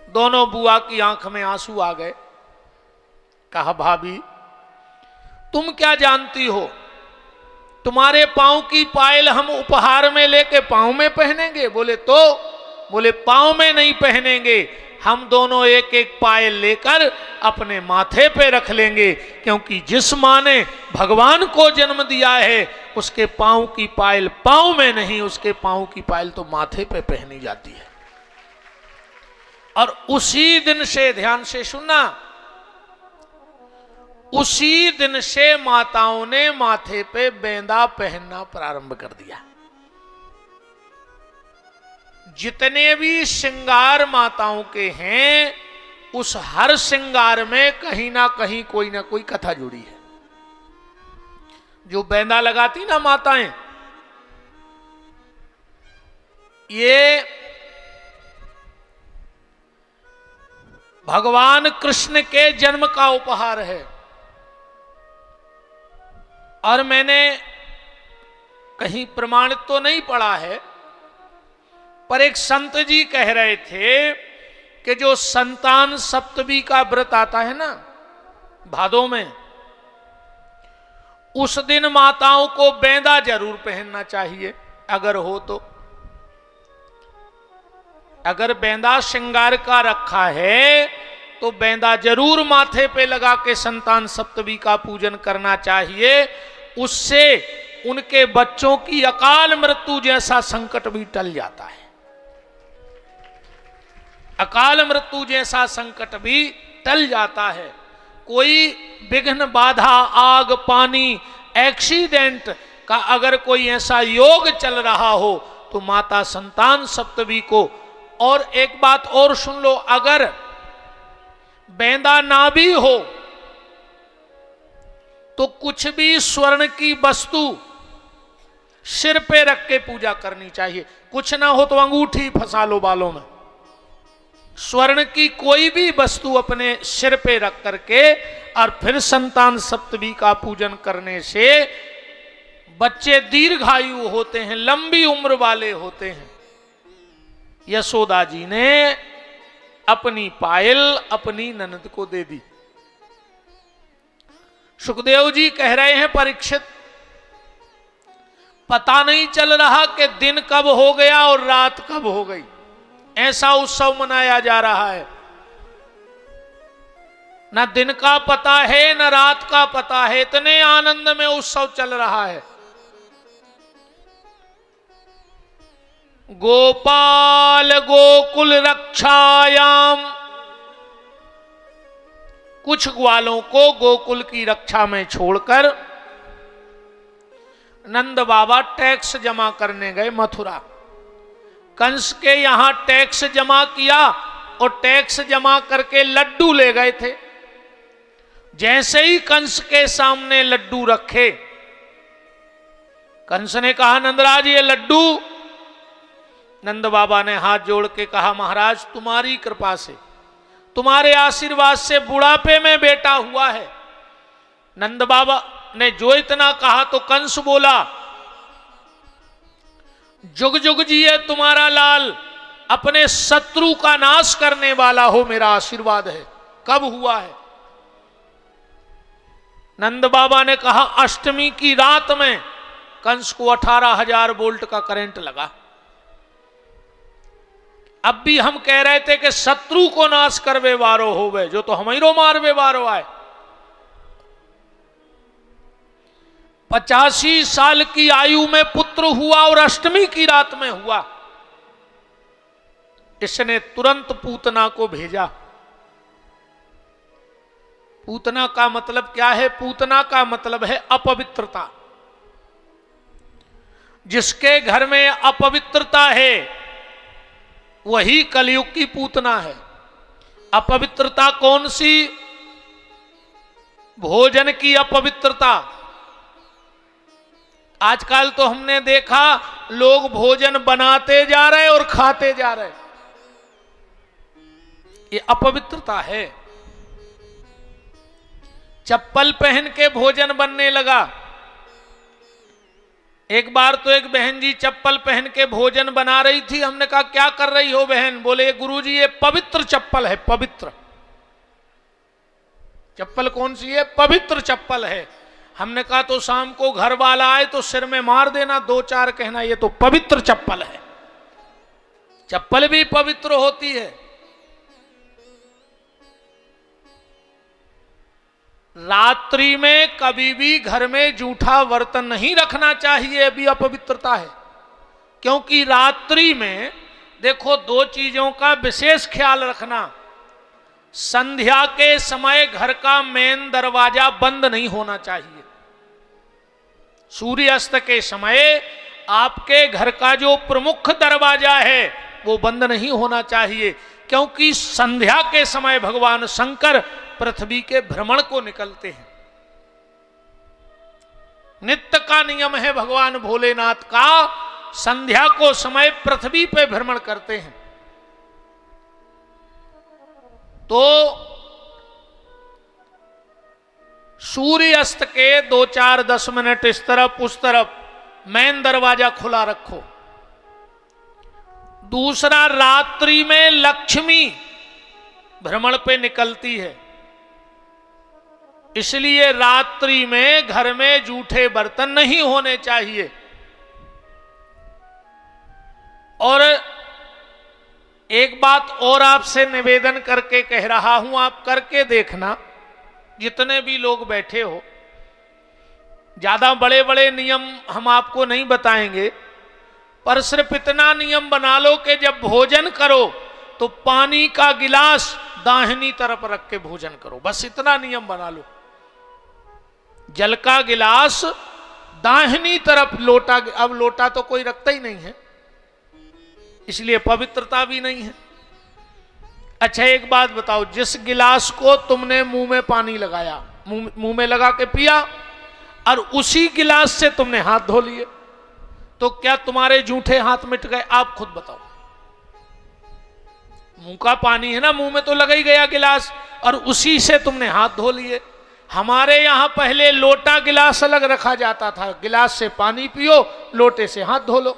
दोनों बुआ की आंख में आंसू आ गए। कहा भाभी तुम क्या जानती हो, तुम्हारे पांव की पायल हम उपहार में लेके पांव में पहनेंगे? बोले तो? बोले पांव में नहीं पहनेंगे, हम दोनों एक एक पायल लेकर अपने माथे पे रख लेंगे, क्योंकि जिस मां ने भगवान को जन्म दिया है उसके पांव की पायल पांव में नहीं, उसके पांव की पायल तो माथे पे पहनी जाती है। और उसी दिन से, ध्यान से सुनना, उसी दिन से माताओं ने माथे पे बेंदा पहनना प्रारंभ कर दिया। जितने भी श्रृंगार माताओं के हैं, उस हर श्रृंगार में कहीं ना कहीं कोई ना कोई कथा जुड़ी है। जो बेंदा लगाती ना माताएं, ये भगवान कृष्ण के जन्म का उपहार है। और मैंने कहीं प्रमाणित तो नहीं पढ़ा है, पर एक संत जी कह रहे थे कि जो संतान सप्तमी का व्रत आता है ना भादों में, उस दिन माताओं को बेंदा जरूर पहनना चाहिए अगर हो तो। अगर बेंदा श्रृंगार का रखा है तो बेंदा जरूर माथे पे लगा के संतान सप्तमी का पूजन करना चाहिए। उससे उनके बच्चों की अकाल मृत्यु जैसा संकट भी टल जाता है। अकाल मृत्यु जैसा संकट भी टल जाता है। कोई विघ्न बाधा, आग पानी, एक्सीडेंट का अगर कोई ऐसा योग चल रहा हो तो माता संतान सप्तमी को। और एक बात और सुन लो, अगर बेंदा ना भी हो तो कुछ भी स्वर्ण की वस्तु सिर पे रख के पूजा करनी चाहिए। कुछ ना हो तो अंगूठी फंसा लो बालों में। स्वर्ण की कोई भी वस्तु अपने सिर पे रख करके और फिर संतान सप्तमी का पूजन करने से बच्चे दीर्घायु होते हैं, लंबी उम्र वाले होते हैं। यशोदा जी ने अपनी पायल अपनी ननद को दे दी। सुखदेव जी कह रहे हैं परीक्षित, पता नहीं चल रहा कि दिन कब हो गया और रात कब हो गई, ऐसा उत्सव मनाया जा रहा है। न दिन का पता है न रात का पता है, इतने आनंद में उत्सव चल रहा है। गोपाल गोकुल रक्षायाम, कुछ ग्वालों को गोकुल की रक्षा में छोड़कर नंद बाबा टैक्स जमा करने गए मथुरा। कंस के यहां टैक्स जमा किया और टैक्स जमा करके लड्डू ले गए थे। जैसे ही कंस के सामने लड्डू रखे, कंस ने कहा नंदराज ये लड्डू। नंद बाबा ने हाथ जोड़ के कहा महाराज तुम्हारी कृपा से, तुम्हारे आशीर्वाद से बुढ़ापे में बेटा हुआ है। नंद बाबा ने जो इतना कहा तो कंस बोला जुग जुग जिए तुम्हारा लाल, अपने शत्रु का नाश करने वाला हो, मेरा आशीर्वाद है। कब हुआ है? नंद बाबा ने कहा अष्टमी की रात में कंस को 18,000 वोल्ट का करंट लगा। अब भी हम कह रहे थे कि शत्रु को नाश करवे वारो होवे, जो तो हमीरो मारवे वारो आए। 85 साल की आयु में पुत्र हुआ और अष्टमी की रात में हुआ। इसने तुरंत पूतना को भेजा। पूतना का मतलब क्या है? पूतना का मतलब है अपवित्रता। जिसके घर में अपवित्रता है वही कलयुग की पूतना है। अपवित्रता कौन सी? भोजन की अपवित्रता। आजकल तो हमने देखा लोग भोजन बनाते जा रहे और खाते जा रहे, ये अपवित्रता है। चप्पल पहन के भोजन बनने लगा, एक बार तो एक बहन जी चप्पल पहन के भोजन बना रही थी। हमने कहा क्या कर रही हो बहन? बोले गुरुजी ये पवित्र चप्पल है, पवित्र चप्पल। कौन सी है? पवित्र चप्पल है। हमने कहा तो शाम को घर वाला आए तो सिर में मार देना, दो चार कहना ये तो पवित्र चप्पल है। चप्पल भी पवित्र होती है। रात्रि में कभी भी घर में जूठा बर्तन नहीं रखना चाहिए, अभी अपवित्रता है। क्योंकि रात्रि में देखो दो चीजों का विशेष ख्याल रखना। संध्या के समय घर का मेन दरवाजा बंद नहीं होना चाहिए। सूर्यास्त के समय आपके घर का जो प्रमुख दरवाजा है वो बंद नहीं होना चाहिए, क्योंकि संध्या के समय भगवान शंकर पृथ्वी के भ्रमण को निकलते हैं। नित्य का नियम है भगवान भोलेनाथ का, संध्या को समय पृथ्वी पे भ्रमण करते हैं। तो सूर्य अस्त के 2-4-10 मिनट इस तरफ उस तरफ मेन दरवाजा खुला रखो। दूसरा, रात्रि में लक्ष्मी भ्रमण पे निकलती है, इसलिए रात्रि में घर में जूठे बर्तन नहीं होने चाहिए। और एक बात और आपसे निवेदन करके कह रहा हूं, आप करके देखना। जितने भी लोग बैठे हो, ज्यादा बड़े बड़े नियम हम आपको नहीं बताएंगे, पर सिर्फ इतना नियम बना लो कि जब भोजन करो तो पानी का गिलास दाहिनी तरफ रख के भोजन करो। बस इतना नियम बना लो। जल का गिलास दाहिनी तरफ, लोटा, अब लोटा तो कोई रखता ही नहीं है, इसलिए पवित्रता भी नहीं है। अच्छा एक बात बताओ, जिस गिलास को तुमने मुंह में पानी लगाया, मुंह में लगा के पिया, और उसी गिलास से तुमने हाथ धो लिए, तो क्या तुम्हारे जूठे हाथ मिट गए? आप खुद बताओ। मुंह का पानी है ना, मुंह में तो लगा ही गया गिलास, और उसी से तुमने हाथ धो लिए। हमारे यहां पहले लोटा गिलास अलग रखा जाता था, गिलास से पानी पियो, लोटे से हाथ धो लो।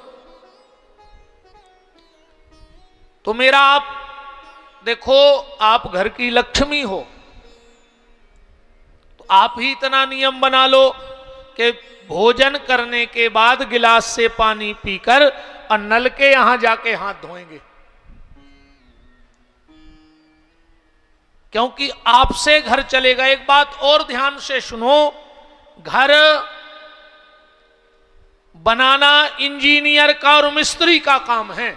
तो मेरा आप देखो, आप घर की लक्ष्मी हो, तो आप ही इतना नियम बना लो कि भोजन करने के बाद गिलास से पानी पीकर और नल के यहां जाके हाथ धोएंगे, क्योंकि आपसे घर चलेगा। एक बात और ध्यान से सुनो, घर बनाना इंजीनियर का और मिस्त्री का काम है।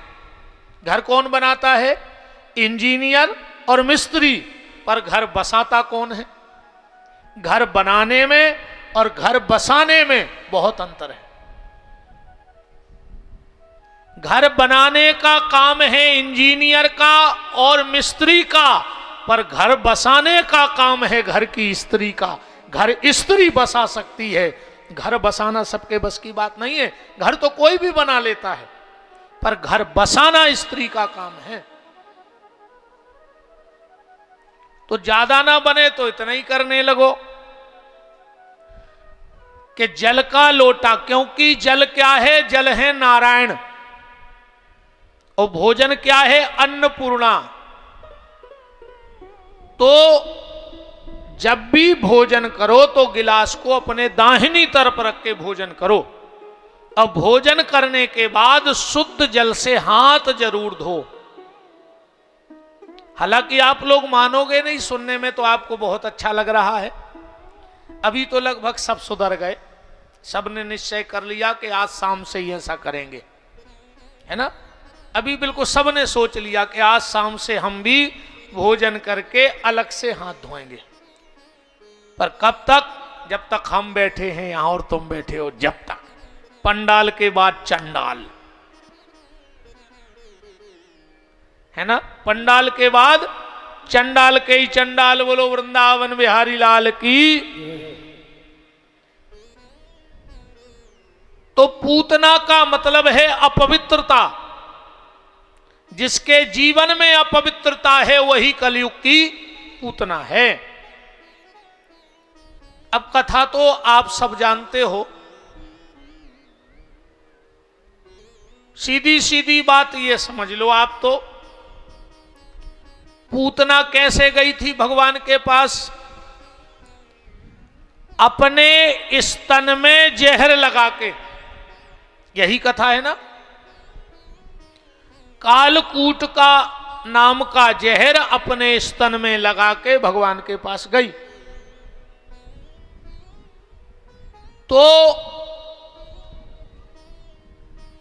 घर कौन बनाता है? इंजीनियर और मिस्त्री। पर घर बसाता कौन है? घर बनाने में और घर बसाने में बहुत अंतर है। घर बनाने का काम है इंजीनियर का और मिस्त्री का, पर घर बसाने का काम है घर की स्त्री का। घर स्त्री बसा सकती है, घर बसाना सबके बस की बात नहीं है। घर तो कोई भी बना लेता है, पर घर बसाना स्त्री का काम है। तो ज्यादा ना बने तो इतना ही करने लगो कि जल का लोटा, क्योंकि जल क्या है? जल है नारायण, और भोजन क्या है? अन्नपूर्णा। तो जब भी भोजन करो तो गिलास को अपने दाहिनी तरफ रख के भोजन करो। अब भोजन करने के बाद शुद्ध जल से हाथ जरूर धो। हालांकि आप लोग मानोगे नहीं, सुनने में तो आपको बहुत अच्छा लग रहा है। अभी तो लगभग सब सुधर गए, सबने निश्चय कर लिया कि आज शाम से ही ऐसा करेंगे, है ना। अभी बिल्कुल सबने सोच लिया कि आज शाम से हम भी भोजन करके अलग से हाथ धोएंगे। पर कब तक? जब तक हम बैठे हैं यहां और तुम बैठे हो, जब तक। पंडाल के बाद चंडाल, है ना। पंडाल के बाद चंडाल के ही चंडाल। बोलो वृंदावन बिहारी लाल की। तो पूतना का मतलब है अपवित्रता। जिसके जीवन में अपवित्रता है वही कलयुग की पूतना है। अब कथा तो आप सब जानते हो। सीधी सीधी बात ये समझ लो आप तो, पूतना कैसे गई थी भगवान के पास? अपने स्तन में जहर लगा के, यही कथा है ना। कालकूट का नाम का जहर अपने स्तन में लगा के भगवान के पास गई। तो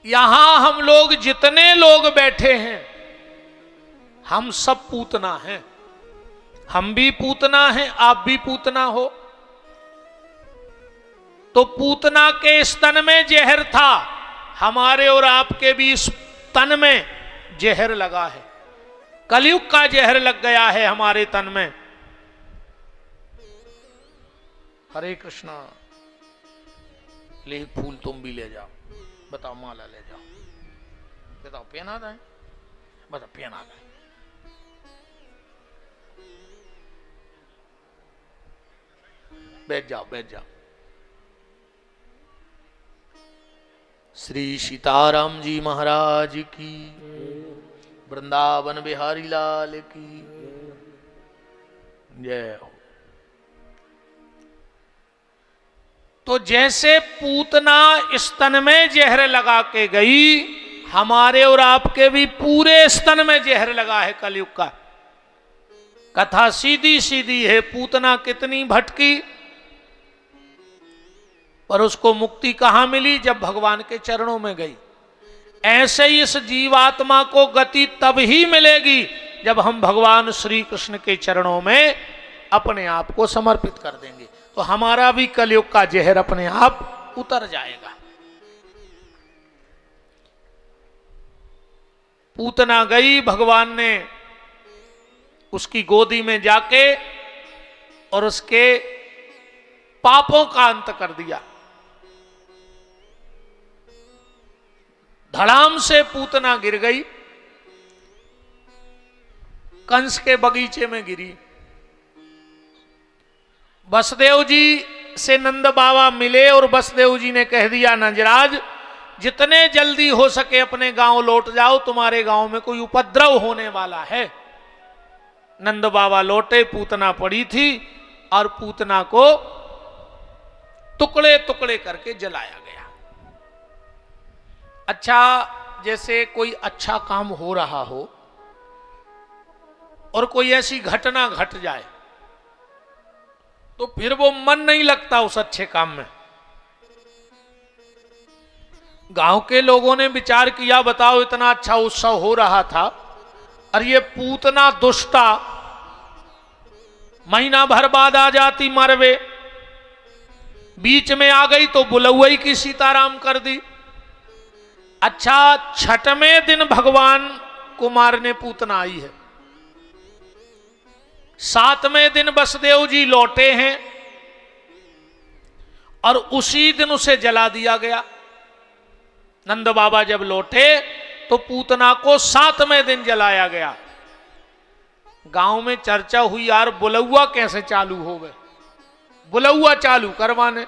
यहां हम लोग जितने लोग बैठे हैं, हम सब पूतना हैं। हम भी पूतना हैं, आप भी पूतना हो। तो पूतना के स्तन में जहर था, हमारे और आपके भी स्तन में जहर लगा है। कलयुग का जहर लग गया है हमारे तन में। हरे कृष्णा। ले फूल तुम भी ले जाओ, बताओ माला ले जाओ, बताओ पहना दें, बताओ पहना दें। बैठ जाओ बैठ जाओ। श्री सीताराम जी महाराज की, वृंदावन बिहारी लाल की जय हो। तो जैसे पूतना स्तन में जहर लगा के गई, हमारे और आपके भी पूरे स्तन में जहर लगा है कलयुग का। कथा सीधी सीधी है। पूतना कितनी भटकी, पर उसको मुक्ति कहां मिली? जब भगवान के चरणों में गई। ऐसे ही इस जीवात्मा को गति तब ही मिलेगी जब हम भगवान श्री कृष्ण के चरणों में अपने आप को समर्पित कर देंगे, तो हमारा भी कलयुग का जहर अपने आप उतर जाएगा। पूतना गई, भगवान ने उसकी गोदी में जाके और उसके पापों का अंत कर दिया। धड़ाम से पूतना गिर गई, कंस के बगीचे में गिरी। बसदेव जी से नंद बाबा मिले और बसदेव जी ने कह दिया, नंजराज जितने जल्दी हो सके अपने गांव लौट जाओ, तुम्हारे गांव में कोई उपद्रव होने वाला है। नंद बाबा लौटे, पूतना पड़ी थी और पूतना को टुकड़े टुकड़े करके जलाया गया। अच्छा, जैसे कोई अच्छा काम हो रहा हो और कोई ऐसी घटना घट जाए तो फिर वो मन नहीं लगता उस अच्छे काम में। गांव के लोगों ने विचार किया, बताओ इतना अच्छा उत्सव हो रहा था और ये पूतना दुष्टा महीना भर बाद आ जाती मरवे, बीच में आ गई तो बुलौई की सीताराम कर दी। अच्छा, छठवें दिन भगवान को मारने पूतना आई है, सातवें दिन बसदेव जी लौटे हैं और उसी दिन उसे जला दिया गया। नंद बाबा जब लौटे तो पूतना को सातवें दिन जलाया गया। गांव में चर्चा हुई, यार बुलौआ कैसे चालू हो गए, बुलौआ चालू करवाने।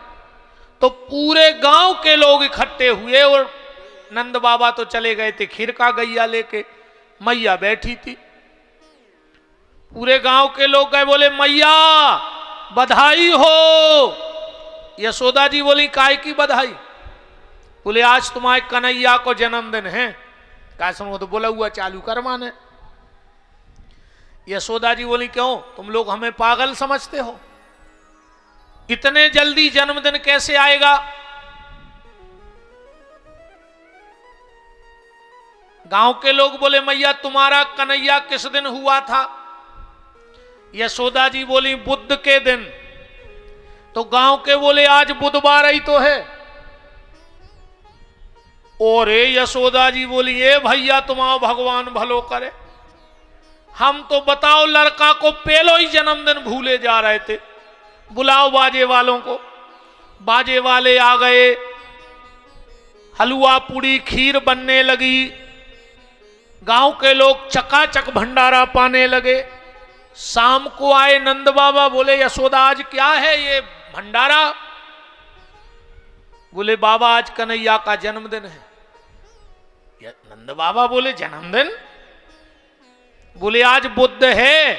तो पूरे गांव के लोग इकट्ठे हुए और नंद बाबा तो चले गए थे खीर का गैया लेके, मैया बैठी थी। पूरे गांव के लोग गए, बोले मैया बधाई हो। यशोदा जी बोली, काय की बधाई? बोले आज तुम्हारे कन्हैया को जन्मदिन है। क्या सुनो, तो बोला हुआ चालू करवाने। यशोदा जी बोली, क्यों तुम लोग हमें पागल समझते हो? इतने जल्दी जन्मदिन कैसे आएगा? गांव के लोग बोले, मैया तुम्हारा कन्हैया किस दिन हुआ था? यशोदा जी बोली, बुध के दिन। तो गांव के बोले, आज बुधवार ही तो है। और यशोदा जी बोली, ए भैया तुम्हारा भगवान भलो करे, हम तो बताओ लड़का को पहलो ही जन्मदिन भूले जा रहे थे। बुलाओ बाजे वालों को। बाजे वाले आ गए, हलवा पूड़ी खीर बनने लगी, गांव के लोग चकाचक भंडारा पाने लगे। शाम को आए नंद बाबा, बोले यशोदा आज क्या है ये भंडारा? बोले बाबा आज कन्हैया का जन्मदिन है। नंद बाबा बोले जन्मदिन? बोले आज बुद्ध है।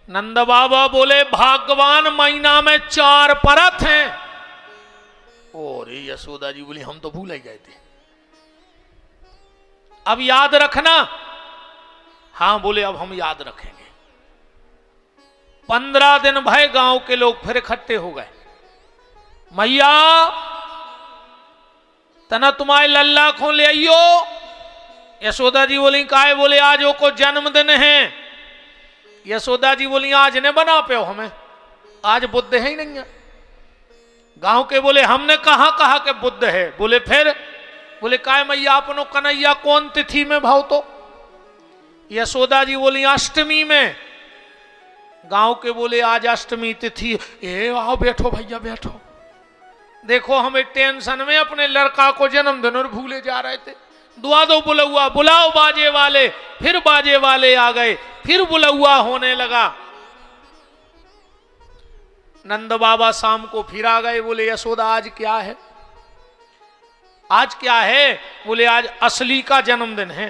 नंद बाबा बोले भगवान महीना में 4 परत हैं। और यशोदा जी बोली हम तो भूल ही गए थे, अब याद रखना। हाँ बोले अब हम याद रखेंगे। 15 दिन भय, गांव के लोग फिर इकट्ठे हो गए। मैया तना तुम्हारे लल्ला को ले आइयो। यशोदा जी बोली काहे? बोले आज वो को जन्मदिन है। यशोदा जी बोली आज ने बना पे हो हमें, आज बुद्ध है ही नहीं है। गांव के बोले हमने कहा कि बुद्ध है। बोले फिर? बोले काहे मैया अपनो कन्हैया कौन तिथि में भाव तो? यशोदा जी बोली अष्टमी में। गांव के बोले आज अष्टमी तिथि। ए आओ बैठो भैया बैठो। देखो हमें टेंशन में अपने लड़का को जन्मदिन और भूले जा रहे थे। दुआ दो बुलौआ, बुलाओ बाजे वाले। फिर बाजे वाले आ गए, फिर बुलौआ होने लगा। नंद बाबा शाम को फिर आ गए। बोले यशोदा आज क्या है? आज क्या है? बोले आज असली का जन्मदिन है।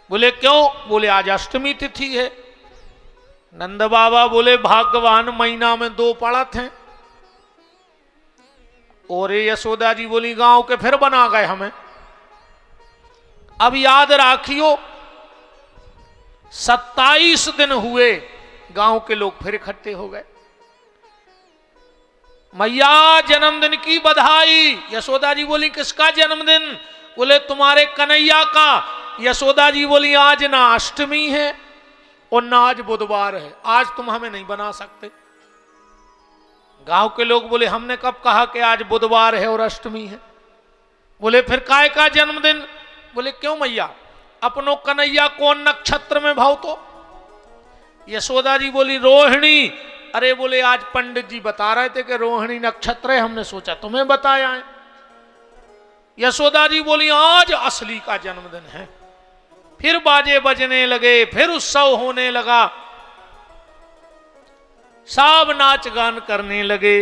बोले क्यों? बोले आज अष्टमी तिथि है। नंद बाबा बोले भगवान महीना में 2 पड़त हैं। और यशोदा जी बोली गांव के फिर बना गए हमें। अब याद राखियो 27 दिन हुए, गांव के लोग फिर इकट्ठे हो गए। मैया जन्मदिन की बधाई। यशोदा जी बोली किसका जन्मदिन? बोले तुम्हारे कन्हैया का। यशोदा जी बोली आज ना अष्टमी है और ना आज बुधवार है, आज तुम हमें नहीं बना सकते। गांव के लोग बोले हमने कब कहा कि आज बुधवार है और अष्टमी है? बोले फिर काय का जन्मदिन? बोले क्यों मैया अपनो कन्हैया कौन नक्षत्र में भाव तो? यशोदा जी बोली रोहिणी। अरे बोले आज पंडित जी बता रहे थे कि रोहिणी नक्षत्र है, हमने सोचा तुम्हें बताया है। यशोदा जी बोली आज असली का जन्मदिन है। फिर बाजे बजने लगे, फिर उत्सव होने लगा, सब नाच गान करने लगे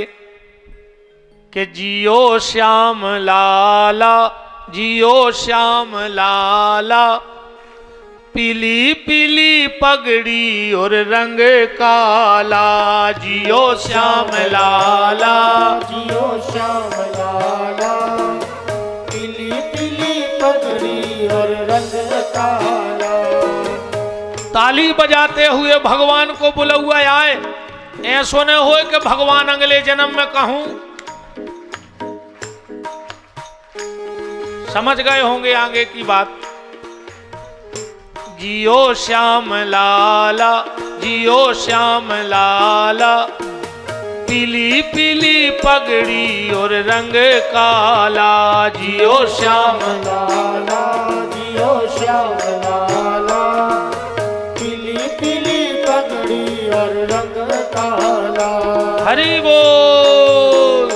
कि जियो श्याम लाला, जियो श्याम लाला, पीली पीली पगड़ी और रंग काला। जियो श्याम लाला, जियो श्याम लाला, पीली पीली पगड़ी और रंग काला। ताली बजाते हुए भगवान को बुलौआ आए। ऐसो न हो कि भगवान अगले जन्म में कहूं। समझ गए होंगे आगे की बात। जियो श्याम लाला, जियो श्याम लाला, पीली पीली पगड़ी और रंग काला। जियो श्याम लाला, जियो श्याम लाला, पीली पीली पगड़ी और रंग काला। हरि बोल।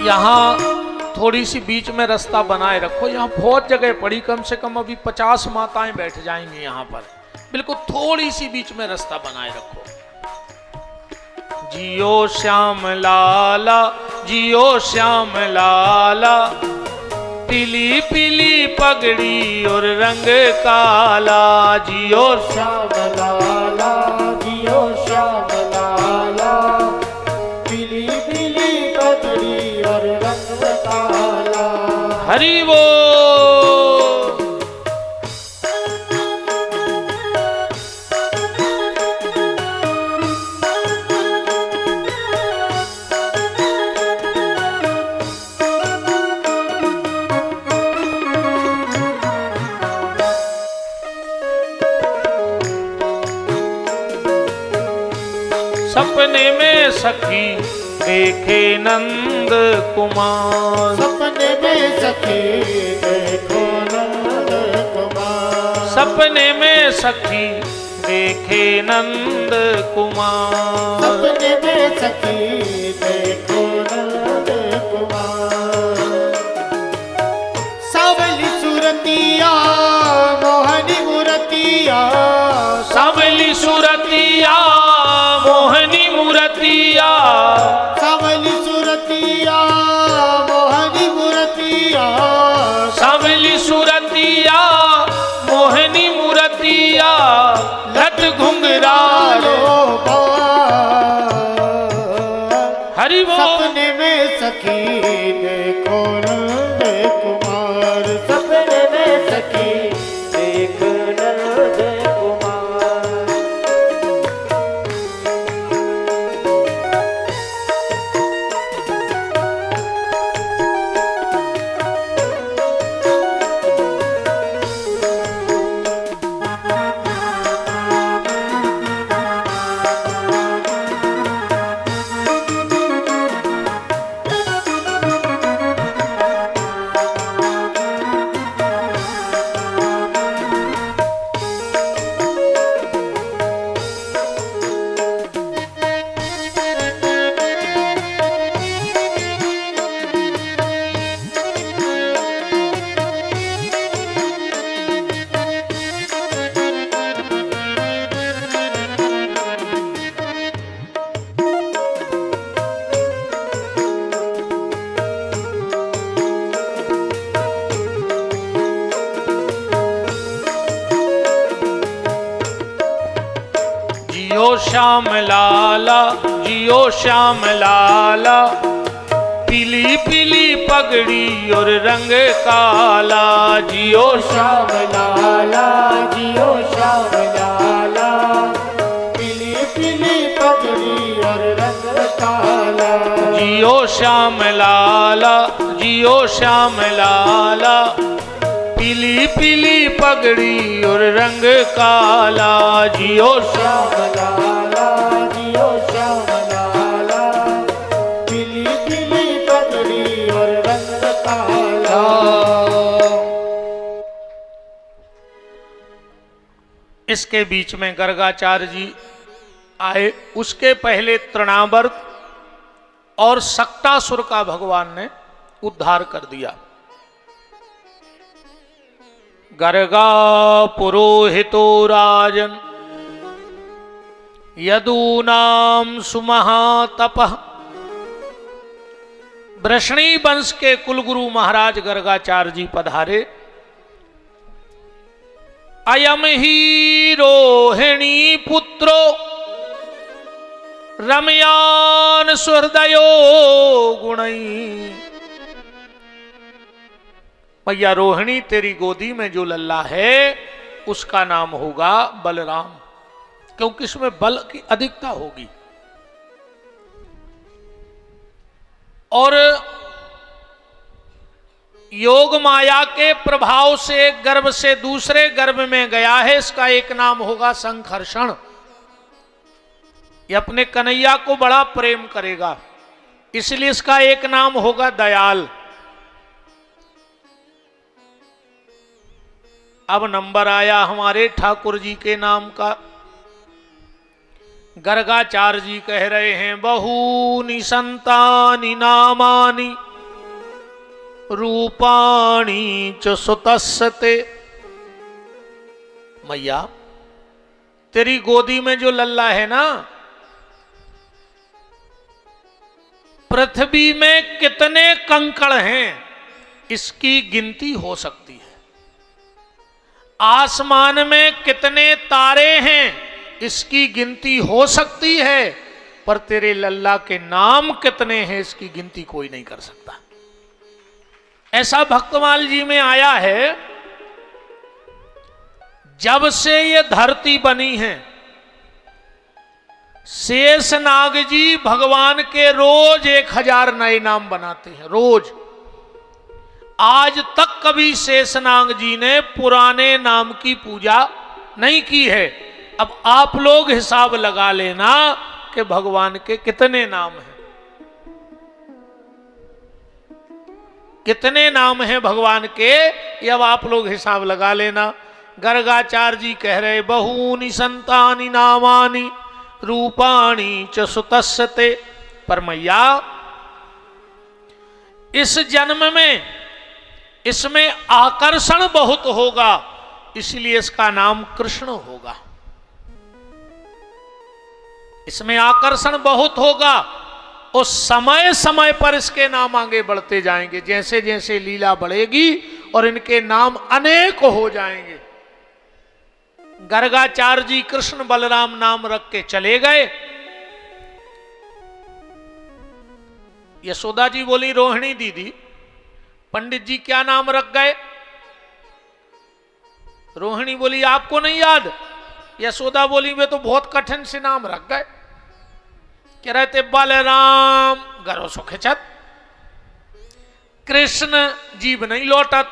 यहाँ थोड़ी सी बीच में रास्ता बनाए रखो। यहाँ बहुत जगह पड़ी, कम से कम अभी 50 माताएं बैठ जाएंगी यहाँ पर। बिल्कुल थोड़ी सी बीच में रास्ता बनाए रखो। जियो श्याम लाला, जियो श्याम लाला, पीली पीली पगड़ी और रंग काला। जियो श्याम लाला, जियो श्याम लाला, पीली पीली पगड़ी और रंग काला। हरि बोल। सपने में सखी देखे नंद कुमार, सपने में सखी देखो नंद कुमार, सपने में सखी देखे नंद कुमार, सपने में सखी देखो नंद कुमार। कुमार सावली सुरतिया मोहनी मूर्तिया सावली सुरतिया मोहनी मूर्तिया सावली सुरतिया मोहनी मूर्तिया सावली सुरतिया मोहनी मूर्तिया लट घुंघराल हरि बोल। सपने में सखी देखो नंद कुमार सपने में सखी देखो नंद कुमार श्याम लाला जियो श्याम लाला पीली पीली पगड़ी और रंग काला जियो श्याम लाला जियो श्याम लाला पीली पीली पगड़ी और रंग काला जियो श्याम लाला जियो श्याम लाला पीली पीली पगड़ी और रंग काला जियो श्याम लाला जियो श्याम लाला पीली पीली पगड़ी और रंग काला। इसके बीच में गर्गाचार्य जी आए। उसके पहले तृणावर्त और सक्टासुर का भगवान ने उद्धार कर दिया। गर्गा पुरोहितो राजन यदूनाम सुमहातपः वृष्णी वंश के कुलगुरु महाराज गर्गाचार्य जी पधारे। अयम ही रोहिणी पुत्रो रमयान सुहृदयो गुणई। भैया रोहिणी तेरी गोदी में जो लल्ला है उसका नाम होगा बलराम, क्योंकि इसमें बल की अधिकता होगी। और योग माया के प्रभाव से गर्भ से दूसरे गर्भ में गया है, इसका एक नाम होगा संकर्षण। ये अपने कन्हैया को बड़ा प्रेम करेगा, इसलिए इसका एक नाम होगा दयाल। अब नंबर आया हमारे ठाकुर जी के नाम का। गर्गाचार्य जी कह रहे हैं बहूनि संतानि नामानि रूपाणी च सुतस्ते। मैया तेरी गोदी में जो लल्ला है ना, पृथ्वी में कितने कंकड़ हैं इसकी गिनती हो सकती है। आसमान में कितने तारे हैं इसकी गिनती हो सकती है, पर तेरे लल्ला के नाम कितने हैं इसकी गिनती कोई नहीं कर सकता। ऐसा भक्तमाल जी में आया है, जब से ये धरती बनी है शेषनाग जी भगवान के रोज 1000 नए नाम बनाते हैं, रोज। आज तक कभी शेषनाग जी ने पुराने नाम की पूजा नहीं की है। अब आप लोग हिसाब लगा लेना कि भगवान के कितने नाम हैं, कितने नाम हैं भगवान के, ये अब आप लोग हिसाब लगा लेना। गर्गाचार्य जी कह रहे बहूनि संतानि नामानि रूपाणी च सुतस्ते। पर मैया इस जन्म में इसमें आकर्षण बहुत होगा, इसलिए इसका नाम कृष्ण होगा। इसमें आकर्षण बहुत होगा और समय समय पर इसके नाम आगे बढ़ते जाएंगे, जैसे जैसे लीला बढ़ेगी और इनके नाम अनेक हो जाएंगे। गर्गाचार्य जी कृष्ण बलराम नाम रख के चले गए। यशोदा जी बोली, रोहिणी दीदी पंडित जी क्या नाम रख गए? रोहिणी बोली, आपको नहीं याद? यशोदा बोली, वे तो बहुत कठिन से नाम रख गए। कह रहे थे बलराम गरो सुखचत, कृष्ण जीव नहीं लौटत।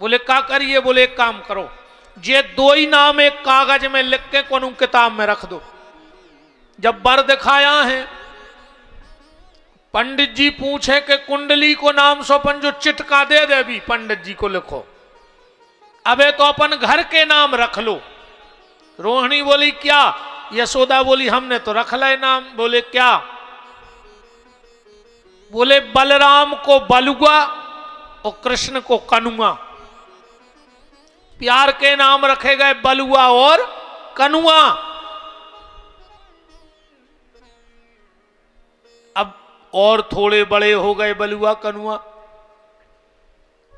बोले क्या करिए? बोले एक काम करो, ये दो ही नाम एक कागज में लिख के कोनो किताब में रख दो। जब वर दिखाया है, पंडित जी पूछे कि कुंडली को नाम सोपन जो चिटका दे दे, भी पंडित जी को लिखो, अबे तो अपन घर के नाम रख लो। रोहिणी बोली क्या? यशोदा बोली हमने तो रख ले नाम। बोले क्या? बोले बलराम को बलुआ और कृष्ण को कनुआ। प्यार के नाम रखे गए बलुआ और कनुआ। अब और थोड़े बड़े हो गए बलुआ कनुआ।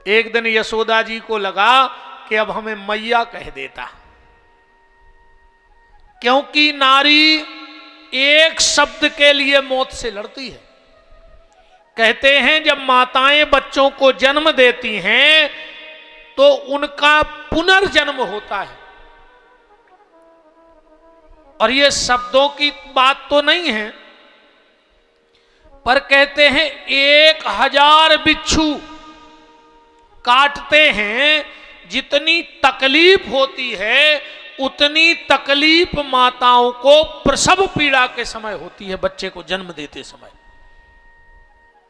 एक दिन यशोदा जी को लगा कि अब हमें मैया कह देता, क्योंकि नारी एक शब्द के लिए मौत से लड़ती है। कहते हैं जब माताएं बच्चों को जन्म देती हैं तो उनका पुनर्जन्म होता है। और ये शब्दों की बात तो नहीं है, पर कहते हैं 1000 बिच्छू काटते हैं, जितनी तकलीफ होती है उतनी तकलीफ माताओं को प्रसव पीड़ा के समय होती है, बच्चे को जन्म देते समय।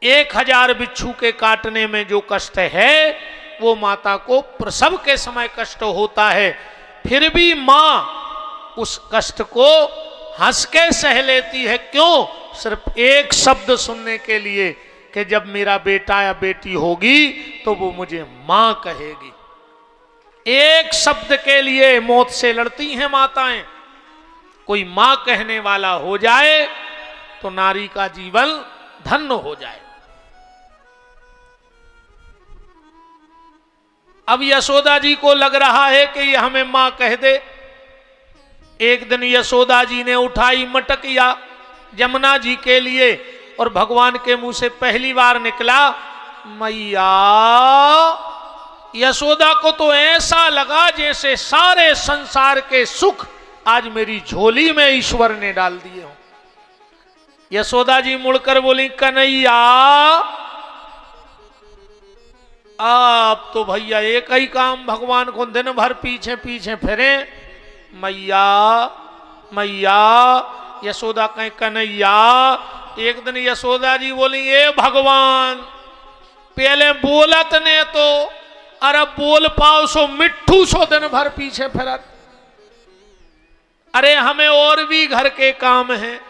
1000 बिच्छू के काटने में जो कष्ट है वो माता को प्रसव के समय कष्ट होता है। फिर भी मां उस कष्ट को हंस के सह लेती है। क्यों? सिर्फ एक शब्द सुनने के लिए कि जब मेरा बेटा या बेटी होगी तो वो मुझे मां कहेगी। एक शब्द के लिए मौत से लड़ती हैं माताएं। कोई मां कहने वाला हो जाए तो नारी का जीवन धन्य हो जाए। अब यशोदा जी को लग रहा है कि ये हमें मां कह दे। एक दिन यशोदा जी ने उठाई मटकिया जमुना जी के लिए और भगवान के मुंह से पहली बार निकला मैया। यशोदा को तो ऐसा लगा जैसे सारे संसार के सुख आज मेरी झोली में ईश्वर ने डाल दिए हों। यशोदा जी मुड़कर बोली, कन्हैया आप तो भैया एक ही काम भगवान को दिन भर पीछे पीछे फिरे। मैया मैया। यशोदा कहीं कन्हैया। एक दिन यशोदा जी बोली, ए भगवान पहले बोलत ने तो अरे बोल पाओ सो मिट्ठू सो दिन भर पीछे फिरत। अरे हमें और भी घर के काम हैं।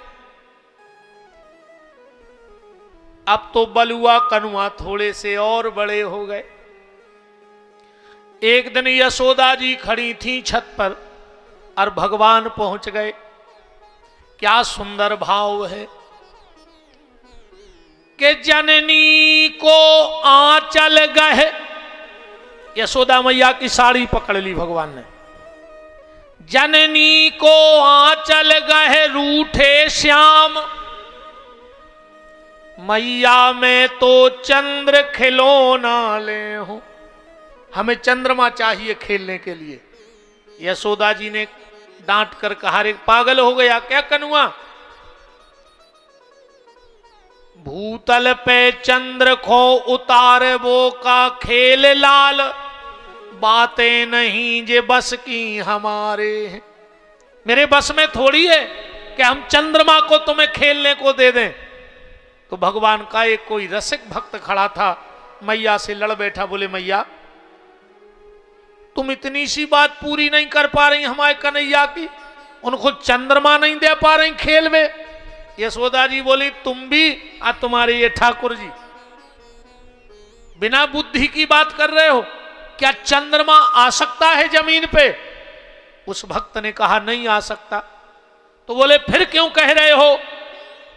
अब तो बलुआ कनुआ थोड़े से और बड़े हो गए। एक दिन यशोदा जी खड़ी थी छत पर और भगवान पहुंच गए। क्या सुंदर भाव है कि जननी को आंचल गए। यशोदा मैया की साड़ी पकड़ ली भगवान ने। जननी को आंचल गए रूठे श्याम, मैया में तो चंद्र खिलौना ले हूं। हमें चंद्रमा चाहिए खेलने के लिए। यशोदा जी ने डांट कर कहा, रे पागल हो गया क्या कनुआ? भूतल पे चंद्र खो उतार वो का खेल लाल, बातें नहीं जे बस की हमारे। मेरे बस में थोड़ी है कि हम चंद्रमा को तुम्हें खेलने को दे दें। तो भगवान का एक कोई रसिक भक्त खड़ा था, मैया से लड़ बैठा। बोले मैया तुम इतनी सी बात पूरी नहीं कर पा रही हमारे कन्हैया की, उनको चंद्रमा नहीं दे पा रही खेल में। यशोदा जी बोली तुम भी और तुम्हारे ये ठाकुर जी बिना बुद्धि की बात कर रहे हो? क्या चंद्रमा आ सकता है जमीन पे? उस भक्त ने कहा नहीं आ सकता। तो बोले फिर क्यों कह रहे हो?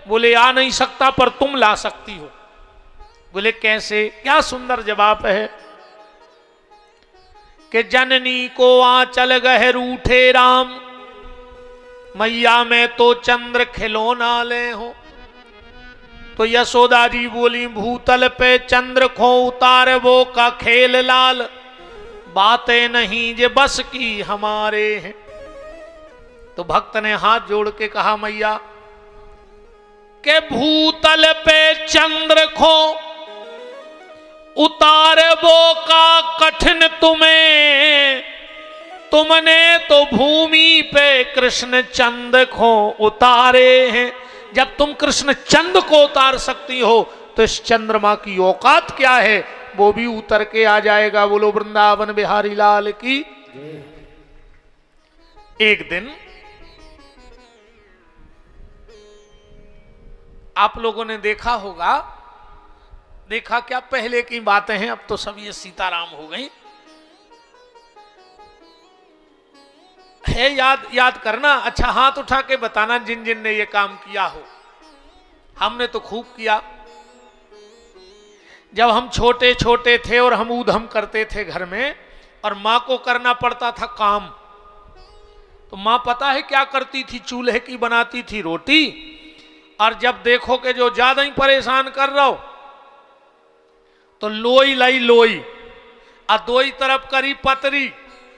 बोले आ नहीं सकता पर तुम ला सकती हो। बोले कैसे? क्या सुंदर जवाब है कि जननी को आंचल गह रूठे राम, मैया में तो चंद्र खिलौना ले हो। तो यशोदा जी बोली भूतल पे चंद्र खो उतार वो का खेल लाल, बातें नहीं जे बस की हमारे हैं। तो भक्त ने हाथ जोड़ के कहा मैया के भूतल पे चंद्र खो उतार वो का कठिन तुम्हें, तुमने तो भूमि पे कृष्ण चंद को उतारे हैं। जब तुम कृष्ण चंद को उतार सकती हो तो इस चंद्रमा की औकात क्या है? वो भी उतर के आ जाएगा। बोलो वृंदावन बिहारी लाल की। एक दिन आप लोगों ने देखा होगा, देखा क्या, पहले की बातें हैं, अब तो सब ये सीताराम हो गई है। याद करना। अच्छा हाथ उठा के बताना जिन जिन ने ये काम किया हो। हमने तो खूब किया। जब हम छोटे छोटे थे और हम ऊधम करते थे घर में और मां को करना पड़ता था काम, तो मां पता है क्या करती थी? चूल्हे की बनाती थी रोटी, और जब देखो कि जो ज्यादा ही परेशान कर रहा हो तो लोई लाई लोई, और दो ही तरफ करी पतरी,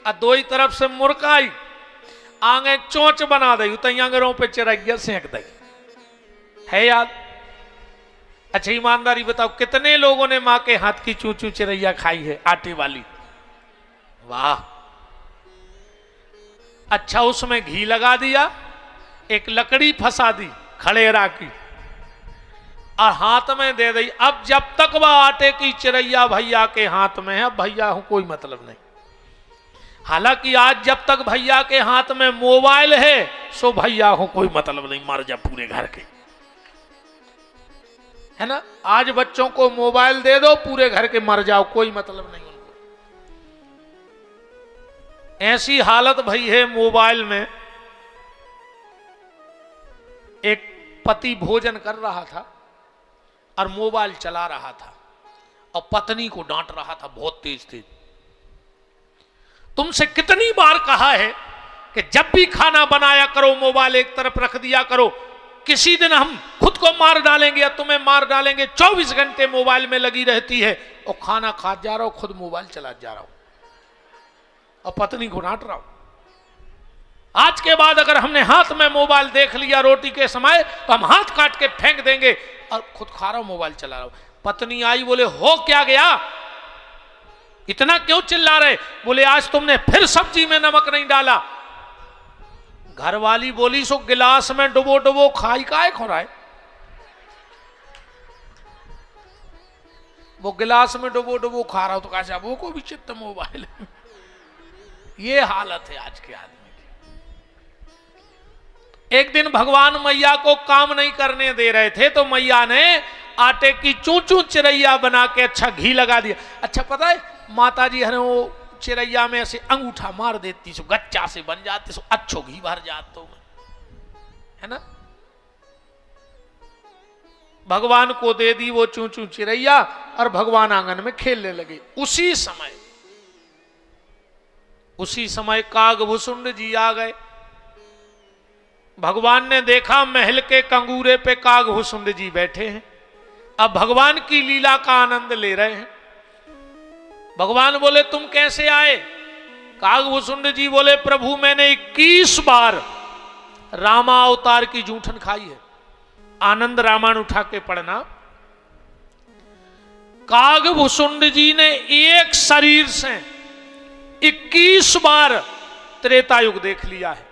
और दो ही तरफ से मुरकाई, आगे चोंच बना दी, तैयारों पे चिरैया सेंक दी। है याद? अच्छा ईमानदारी बताओ कितने लोगों ने मां के हाथ की चूचू चिरैया खाई है आटे वाली? वाह। अच्छा उसमें घी लगा दिया, एक लकड़ी फंसा दी खड़ेरा की, और हाथ में दे दी। अब जब तक वह आटे की चिरैया भैया के हाथ में है, भैया हूं कोई मतलब नहीं। हालांकि आज जब तक भैया के हाथ में मोबाइल है सो भैया हूं कोई मतलब नहीं, मर जा पूरे घर के, है ना? आज बच्चों को मोबाइल दे दो पूरे घर के मर जाओ, कोई मतलब नहीं उनको। ऐसी हालत भई है मोबाइल में। एक पति भोजन कर रहा था और मोबाइल चला रहा था और पत्नी को डांट रहा था बहुत तेज तेज। तुमसे कितनी बार कहा है कि जब भी खाना बनाया करो मोबाइल एक तरफ रख दिया करो, किसी दिन हम खुद को मार डालेंगे या तुम्हें मार डालेंगे। 24 घंटे मोबाइल में लगी रहती है और खाना खा जा रहा हो, खुद मोबाइल चला जा रहा हो और पत्नी को डांट रहा हो। आज के बाद अगर हमने हाथ में मोबाइल देख लिया रोटी के समय तो हम हाथ काट के फेंक देंगे, और खुद खा रहा हूं मोबाइल चला रहा हूं। पत्नी आई, बोले हो क्या गया, इतना क्यों चिल्ला रहे? बोले आज तुमने फिर सब्जी में नमक नहीं डाला। घरवाली बोली सो गिलास में डुबो डुबो खाई काहे खो रहा है? वो गिलास में डुबो डुबो खा रहा हो तो कहा वो को भी चित्त मोबाइल। ये हालत है आज के आदमी की। एक दिन भगवान मैया को काम नहीं करने दे रहे थे तो मैया ने आटे की चूचू चिरैया बना के अच्छा घी लगा दिया। अच्छा पता है माता जी है वो चिरैया में ऐसे अंगूठा मार देती सो गच्चा से बन जाते सो अच्छो घी भर जाते, है ना? भगवान को दे दी वो चूचू चिरैया और भगवान आंगन में खेलने लगे। उसी समय कागभूषुंड जी आ गए। भगवान ने देखा महल के कंगूरे पे कागभूषुंड जी बैठे हैं, अब भगवान की लीला का आनंद ले रहे हैं। भगवान बोले तुम कैसे आए? कागभूषुंड जी बोले प्रभु मैंने 21 बार रामा अवतार की जूठन खाई है। आनंद रामायण उठा के पढ़ना। कागभूषुंड जी ने एक शरीर से 21 बार त्रेता युग देख लिया है।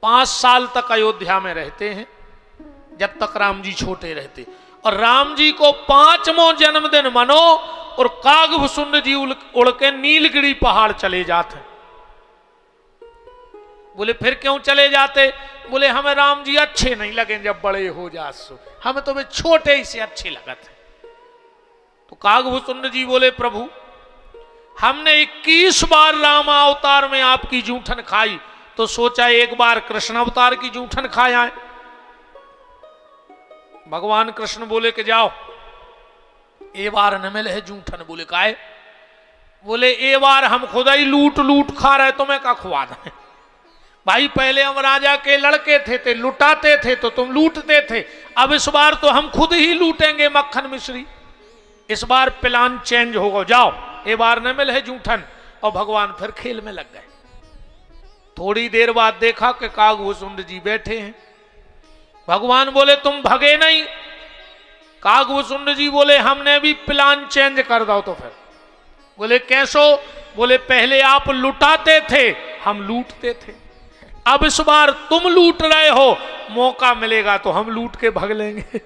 5 साल तक अयोध्या में रहते हैं जब तक राम जी छोटे रहते, और राम जी को 5वां जन्मदिन मनो और कागभूषुंड जी उड़ के नीलगिरी पहाड़ चले जाते। बोले फिर क्यों चले जाते? बोले हमें राम जी अच्छे नहीं लगे जब बड़े हो जा सो, हमें तो वे छोटे ही से अच्छे लगते। तो तो कागभूषुंड जी बोले प्रभु हमने 21 बार राम अवतार में आपकी जूठन खाई, तो सोचा एक बार कृष्ण अवतार की जूठन खा आए। भगवान कृष्ण बोले कि जाओ ए बार न मिले है जूठन। बोले काहे? बोले ए बार हम खुद ही लूट लूट खा रहे, तुम्हें का खुआ दें। भाई पहले हम राजा के लड़के थे लुटाते थे तो तुम लूटते थे, अब इस बार तो हम खुद ही लूटेंगे मक्खन मिश्री। इस बार प्लान चेंज होगा, जाओ ए बार न मिले है जूठन। और भगवान फिर खेल में लग गए। थोड़ी देर बाद देखा कि कागभूषुंड जी बैठे हैं। भगवान बोले तुम भगे नहीं? कागभूषुंड जी बोले हमने भी प्लान चेंज कर दो। तो फिर बोले कैसो? बोले पहले आप लुटाते थे हम लूटते थे, अब इस बार तुम लूट रहे हो, मौका मिलेगा तो हम लूट के भग लेंगे।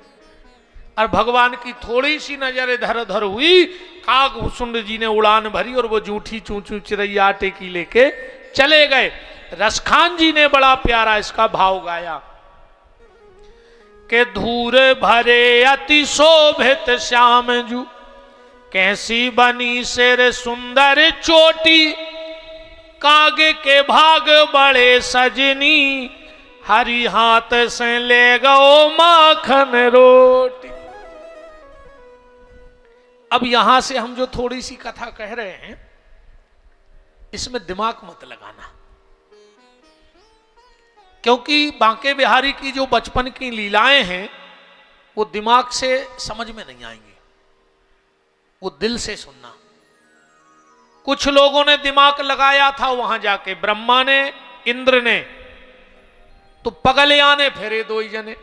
और भगवान की थोड़ी सी नजर इधर उधर हुई, कागभूषुंड जी ने उड़ान भरी और वो जूठी चूचू चिरैया आटे की लेके चले गए। रसखान जी ने बड़ा प्यारा इसका भाव गाया कि धूर भरे अति शोभित श्याम जू, कैसी बनी सिर सुंदर चोटी, कागे के भाग बड़े सजनी, हरी हाथ से ले गो माखन रोटी। अब यहां से हम जो थोड़ी सी कथा कह रहे हैं इसमें दिमाग मत लगाना, क्योंकि बांके बिहारी की जो बचपन की लीलाएं हैं वो दिमाग से समझ में नहीं आएंगी, वो दिल से सुनना। कुछ लोगों ने दिमाग लगाया था वहां जाके, ब्रह्मा ने इंद्र ने, तो पगलिया ने फेरे दो ही जने।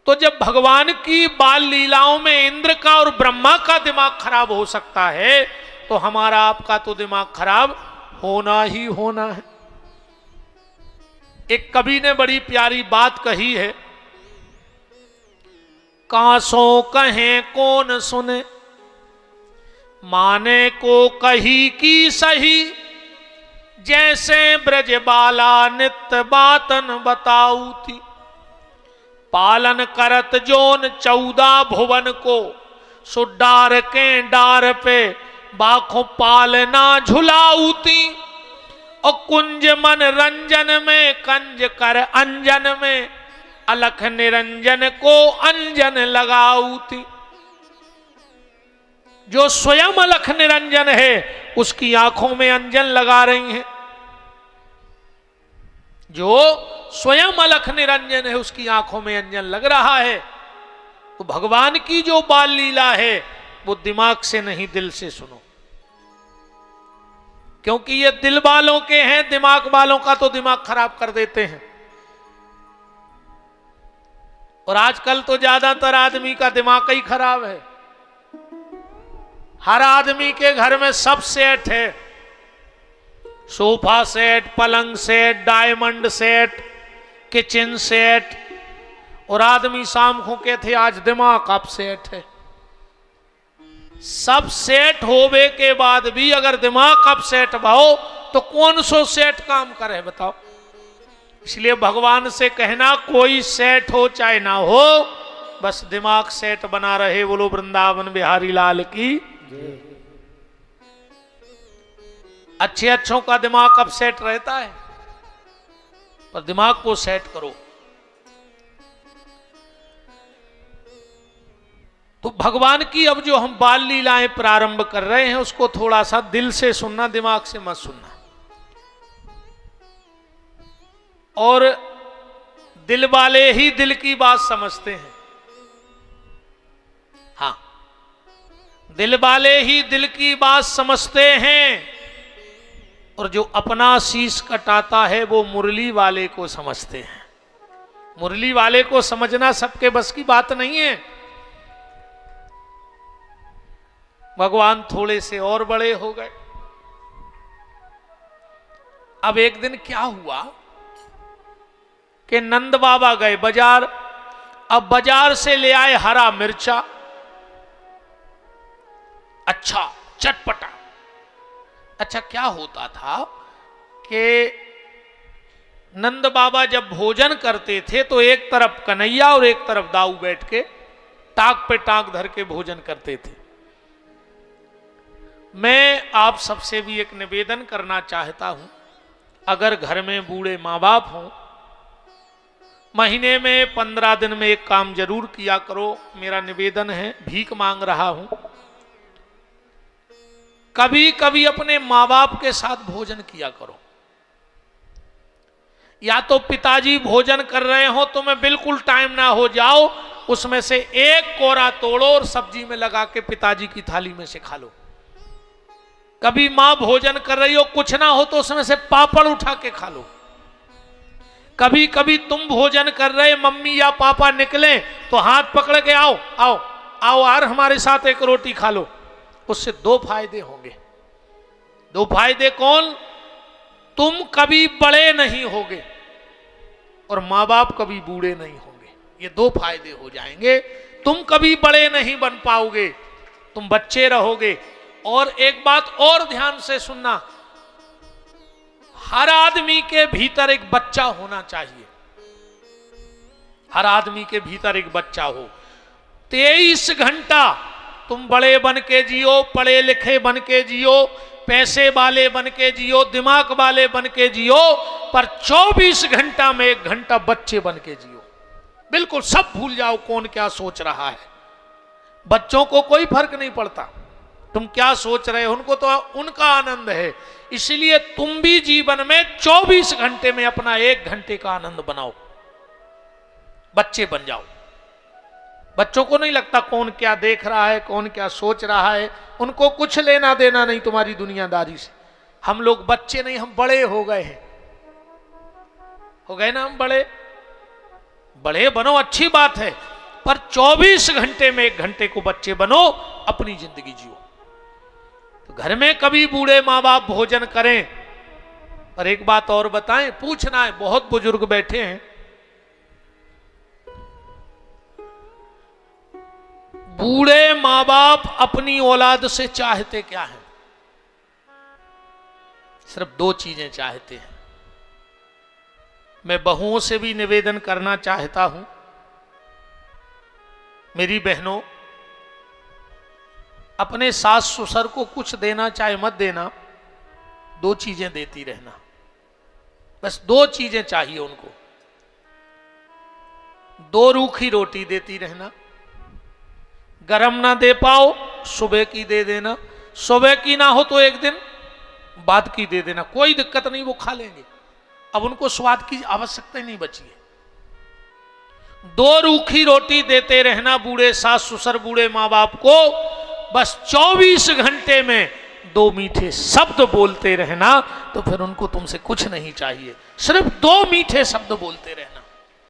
तो जब भगवान की बाल लीलाओं में इंद्र का और ब्रह्मा का दिमाग खराब हो सकता है, तो हमारा आपका तो दिमाग खराब होना ही होना है। एक कवि ने बड़ी प्यारी बात कही है, कासों कहें कौन सुने, माने को कही की सही, जैसे ब्रज बाला नित्य बातन बताऊ थी, पालन करत जोन 14 भुवन को, सुडार के डार पे बाखों पालना झुलाऊती, और कुंज मन रंजन में कंज कर अंजन में, अलख निरंजन को अंजन लगाऊती। जो स्वयं अलख निरंजन है उसकी आंखों में अंजन लगा रही हैं, जो स्वयं अलख निरंजन है उसकी आंखों में अंजन लग रहा है। तो भगवान की जो बाल लीला है वो दिमाग से नहीं दिल से सुनो, क्योंकि ये दिल वालों के हैं, दिमाग वालों का तो दिमाग खराब कर देते हैं। और आजकल तो ज्यादातर आदमी का दिमाग ही खराब है। हर आदमी के घर में सब सेट है, सोफा सेट, पलंग set, diamond set, kitchen set, और आदमी शाम को कहते आज दिमाग अब सेट है। सब सेट होवे के बाद भी अगर दिमाग अब सेट भाओ तो कौन सो सेट काम करे बताओ। इसलिए भगवान से कहना कोई सेट हो चाहे ना हो, बस दिमाग सेट बना रहे। बोलो वृंदावन बिहारी लाल की। अच्छे अच्छों का दिमाग अब सेट रहता है, पर दिमाग को सेट करो। तो भगवान की अब जो हम बाल लीलाएं प्रारंभ कर रहे हैं उसको थोड़ा सा दिल से सुनना, दिमाग से मत सुनना। और दिल वाले ही दिल की बात समझते हैं। हाँ, दिल वाले ही दिल की बात समझते हैं, और जो अपना शीश कटाता है वो मुरली वाले को समझते हैं। मुरली वाले को समझना सबके बस की बात नहीं है। भगवान थोड़े से और बड़े हो गए। अब एक दिन क्या हुआ कि नंद बाबा गए बाजार। अब बाजार से ले आए हरा मिर्चा, अच्छा चटपटा। अच्छा, क्या होता था कि नंद बाबा जब भोजन करते थे तो एक तरफ कन्हैया और एक तरफ दाऊ बैठ के टाक पे टाक धर के भोजन करते थे। मैं आप सबसे भी एक निवेदन करना चाहता हूं, अगर घर में बूढ़े माँ बाप हों, महीने में 15 दिन में एक काम जरूर किया करो। मेरा निवेदन है, भीख मांग रहा हूं, कभी कभी अपने माँ बाप के साथ भोजन किया करो। या तो पिताजी भोजन कर रहे हो तो मैं बिल्कुल टाइम ना हो जाओ, उसमें से एक कोरा तोड़ो और सब्जी में लगा के पिताजी की थाली में से खा लो। कभी मां भोजन कर रही हो, कुछ ना हो तो उसमें से पापड़ उठा के खा लो। कभी कभी तुम भोजन कर रहे, मम्मी या पापा निकले तो हाथ पकड़ के आओ आओ आओ यार हमारे साथ एक रोटी खा लो। उससे दो फायदे होंगे। दो फायदे कौन? तुम कभी बड़े नहीं होगे और माँ बाप कभी बूढ़े नहीं होंगे। ये दो फायदे हो जाएंगे। तुम कभी बड़े नहीं बन पाओगे, तुम बच्चे रहोगे। और एक बात और ध्यान से सुनना, हर आदमी के भीतर एक बच्चा होना चाहिए। हर आदमी के भीतर एक बच्चा हो। 23 घंटा तुम बड़े बन के जियो, पढ़े लिखे बन के जियो, पैसे वाले बन के जियो, दिमाग वाले बन के जियो, पर 24 घंटा में 1 घंटा बच्चे बन के जियो। बिल्कुल सब भूल जाओ कौन क्या सोच रहा है। बच्चों को कोई फर्क नहीं पड़ता तुम क्या सोच रहे हो, उनको तो उनका आनंद है। इसलिए तुम भी जीवन में 24 घंटे में अपना 1 घंटे का आनंद बनाओ, बच्चे बन जाओ। बच्चों को नहीं लगता कौन क्या देख रहा है, कौन क्या सोच रहा है, उनको कुछ लेना देना नहीं तुम्हारी दुनियादारी से। हम लोग बच्चे नहीं, हम बड़े हो गए हैं। हो गए ना हम बड़े? बड़े बनो, अच्छी बात है, पर 24 घंटे में 1 घंटे को बच्चे बनो, अपनी जिंदगी जियो। तो घर में कभी बूढ़े माँ बाप भोजन करें। पर एक बात और बताएं, पूछना है, बहुत बुजुर्ग बैठे हैं, बूढ़े माँ बाप अपनी औलाद से चाहते क्या है? सिर्फ 2 चीजें चाहते हैं। मैं बहुओं से भी निवेदन करना चाहता हूं, मेरी बहनों, अपने सास ससुर को कुछ देना चाहे मत देना, 2 चीजें देती रहना। बस 2 चीजें चाहिए उनको। 2 रूखी रोटी देती रहना। गरम ना दे पाओ, सुबह की दे देना। सुबह की ना हो तो 1 दिन बाद की दे देना, कोई दिक्कत नहीं, वो खा लेंगे। अब उनको स्वाद की आवश्यकता ही नहीं बची है। 2 रूखी रोटी देते रहना बूढ़े सास ससुर, बूढ़े माँ बाप को। बस 24 घंटे में 2 मीठे शब्द बोलते रहना, तो फिर उनको तुमसे कुछ नहीं चाहिए, सिर्फ 2 मीठे शब्द बोलते रहना।